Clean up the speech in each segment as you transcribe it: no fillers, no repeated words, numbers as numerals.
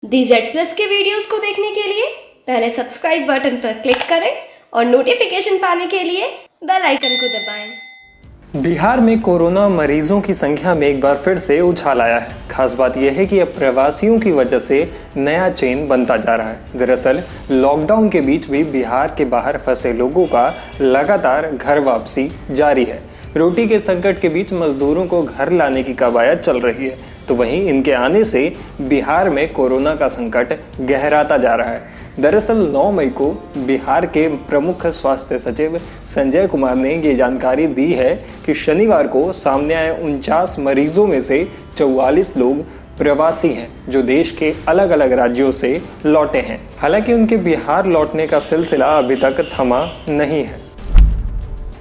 DZ+ के videos को देखने के लिए पहले सब्सक्राइब बटन पर क्लिक करें और नोटिफिकेशन पाने के लिए बेल आइकन को दबाएं। बिहार में कोरोना मरीजों की संख्या में एक बार फिर से उछाल आया है। खास बात यह है कि अब प्रवासियों की वजह से नया चेन बनता जा रहा है। दरअसल लॉकडाउन के बीच भी बिहार के बाहर फंसे लोगों का लगातार घर वापसी जारी है। रोटी के संकट के बीच मजदूरों को घर लाने की कवायद चल रही है, तो वहीं इनके आने से बिहार में कोरोना का संकट गहराता जा रहा है। दरअसल 9 मई को बिहार के प्रमुख स्वास्थ्य सचिव संजय कुमार ने ये जानकारी दी है कि शनिवार को सामने आए 49 मरीजों में से 44 लोग प्रवासी हैं, जो देश के अलग अलग राज्यों से लौटे हैं। हालांकि उनके बिहार लौटने का सिलसिला अभी तक थमा नहीं है।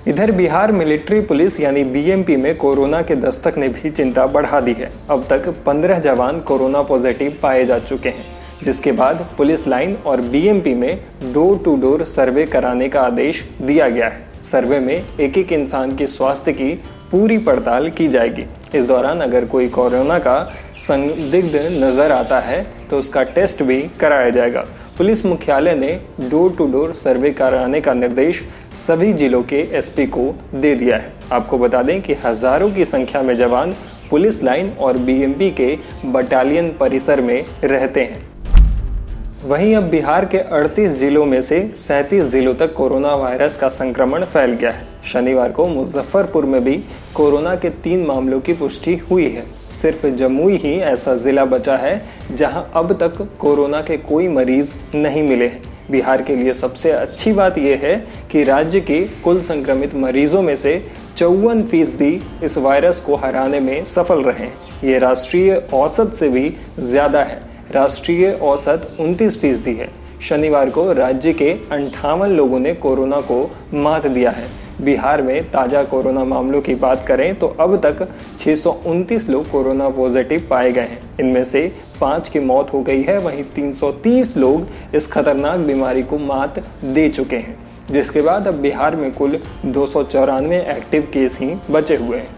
इधर बिहार मिलिट्री पुलिस यानी बीएमपी में कोरोना के दस्तक ने भी चिंता बढ़ा दी है। अब तक 15 जवान कोरोना पॉजिटिव पाए जा चुके हैं, जिसके बाद पुलिस लाइन और बीएमपी में डोर टू डोर सर्वे कराने का आदेश दिया गया है। सर्वे में एक एक इंसान के स्वास्थ्य की पूरी पड़ताल की जाएगी। इस दौरान अगर कोई कोरोना का संदिग्ध नजर आता है तो उसका टेस्ट भी कराया जाएगा। पुलिस मुख्यालय ने डोर टू डोर सर्वे कराने का निर्देश सभी जिलों के एसपी को दे दिया है। आपको बता दें कि हजारों की संख्या में जवान पुलिस लाइन और बीएमपी के बटालियन परिसर में रहते हैं। वहीं अब बिहार के 38 जिलों में से 37 जिलों तक कोरोना वायरस का संक्रमण फैल गया है। शनिवार को मुजफ्फरपुर में भी कोरोना के 3 मामलों की पुष्टि हुई है। सिर्फ जमुई ही ऐसा जिला बचा है जहां अब तक कोरोना के कोई मरीज नहीं मिले हैं। बिहार के लिए सबसे अच्छी बात यह है कि राज्य के कुल संक्रमित मरीजों में से 54% इस वायरस को हराने में सफल रहे हैं। ये राष्ट्रीय औसत से भी ज्यादा है। राष्ट्रीय औसत 29% है। शनिवार को राज्य के 58 लोगों ने कोरोना को मात दिया है। बिहार में ताज़ा कोरोना मामलों की बात करें तो अब तक 629 लोग कोरोना पॉजिटिव पाए गए हैं। इनमें से 5 की मौत हो गई है। वहीं 330 लोग इस खतरनाक बीमारी को मात दे चुके हैं, जिसके बाद अब बिहार में कुल 294 एक्टिव केस ही बचे हुए हैं।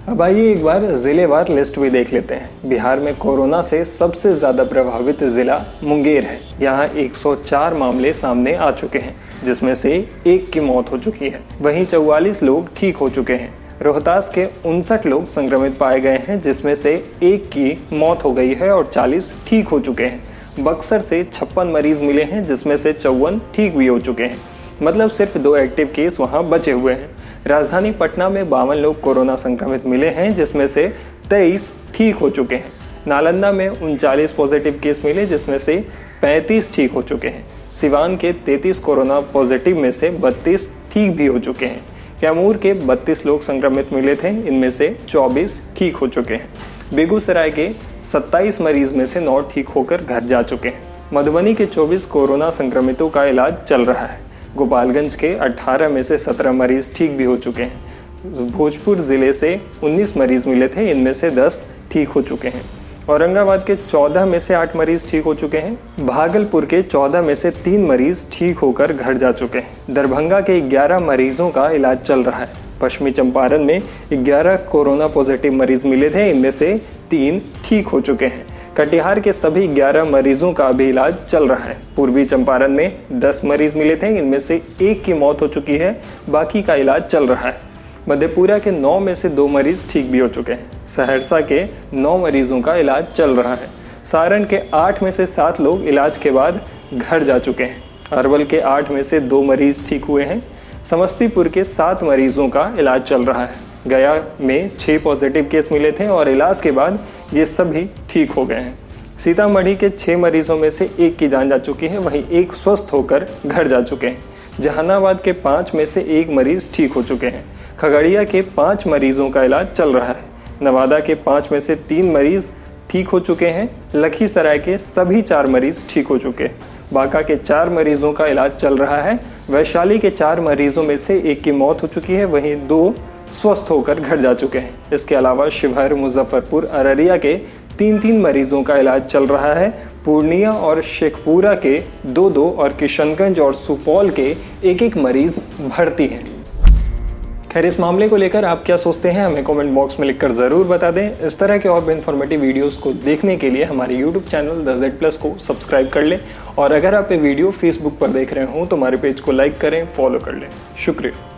अब आइए एक बार जिलेवार लिस्ट भी देख लेते हैं। बिहार में कोरोना से सबसे ज़्यादा प्रभावित जिला मुंगेर है। यहाँ 104 मामले सामने आ चुके हैं, जिसमें से 1 की मौत हो चुकी है। वहीं 44 लोग ठीक हो चुके हैं। रोहतास के 59 लोग संक्रमित पाए गए हैं, जिसमें से 1 की मौत हो गई है और 40 ठीक हो चुके हैं। बक्सर से 56 मरीज मिले हैं, जिसमें से 54 ठीक भी हो चुके हैं। मतलब सिर्फ 2 एक्टिव केस वहाँ बचे हुए हैं। राजधानी पटना में 52 लोग कोरोना संक्रमित मिले हैं, जिसमें से 23 ठीक हो चुके हैं। नालंदा में 39 पॉजिटिव केस मिले, जिसमें से 35 ठीक हो चुके हैं। सिवान के 33 कोरोना पॉजिटिव में से 32 ठीक भी हो चुके हैं। कैमूर के 32 लोग संक्रमित मिले थे, इनमें से 24 ठीक हो चुके हैं। बेगूसराय के 27 मरीज में से 9 ठीक होकर घर जा चुके हैं। मधुबनी के 24 कोरोना संक्रमितों का इलाज चल रहा है। गोपालगंज के 18 में से 17 मरीज ठीक भी हो चुके हैं। भोजपुर जिले से 19 मरीज मिले थे, इनमें से 10 ठीक हो चुके हैं। औरंगाबाद के 14 में से 8 मरीज ठीक हो चुके हैं। भागलपुर के 14 में से 3 मरीज ठीक होकर घर जा चुके हैं। दरभंगा के 11 मरीजों का इलाज चल रहा है। पश्चिमी चंपारण में 11 कोरोना पॉजिटिव मरीज मिले थे, इनमें से 3 ठीक हो चुके हैं। कटिहार के सभी 11 मरीजों का भी इलाज चल रहा है। पूर्वी चंपारण में 10 मरीज मिले थे, इनमें से 1 की मौत हो चुकी है, बाकी का इलाज चल रहा है। मधेपुरा के 9 में से 2 मरीज ठीक भी हो चुके हैं। सहरसा के 9 मरीजों का इलाज चल रहा है। सारण के 8 में से 7 लोग इलाज के बाद घर जा चुके हैं। अरवल के 8 में से 2 मरीज ठीक हुए हैं। समस्तीपुर के 7 मरीजों का इलाज चल रहा है। गया में 6 पॉजिटिव केस मिले थे और इलाज के बाद ये सभी ठीक हो गए हैं। सीतामढ़ी के 6 मरीजों में से 1 की जान जा चुकी है, वहीं 1 स्वस्थ होकर घर जा चुके हैं। जहानाबाद के 5 में से 1 मरीज ठीक हो चुके हैं। खगड़िया के 5 मरीजों का इलाज चल रहा है। नवादा के 5 में से 3 मरीज ठीक हो चुके हैं। लखीसराय के सभी 4 मरीज ठीक हो चुके हैं। बांका के 4 मरीजों का इलाज चल रहा है। वैशाली के 4 मरीजों में से 1 की मौत हो चुकी है, वहीं 2 स्वस्थ होकर घर जा चुके हैं। इसके अलावा शिवहर, मुजफ्फरपुर, अररिया के 3 मरीजों का इलाज चल रहा है। पूर्णिया और शेखपुरा के 2 और किशनगंज और सुपौल के 1 मरीज भर्ती हैं। खैर, इस मामले को लेकर आप क्या सोचते हैं हमें कमेंट बॉक्स में लिखकर ज़रूर बता दें। इस तरह के और भी इन्फॉर्मेटिव वीडियोस को देखने के लिए हमारे YouTube चैनल द Z+ को सब्सक्राइब कर लें और अगर आप ये वीडियो फेसबुक पर देख रहे हो तो हमारे पेज को लाइक करें, फॉलो कर लें। शुक्रिया।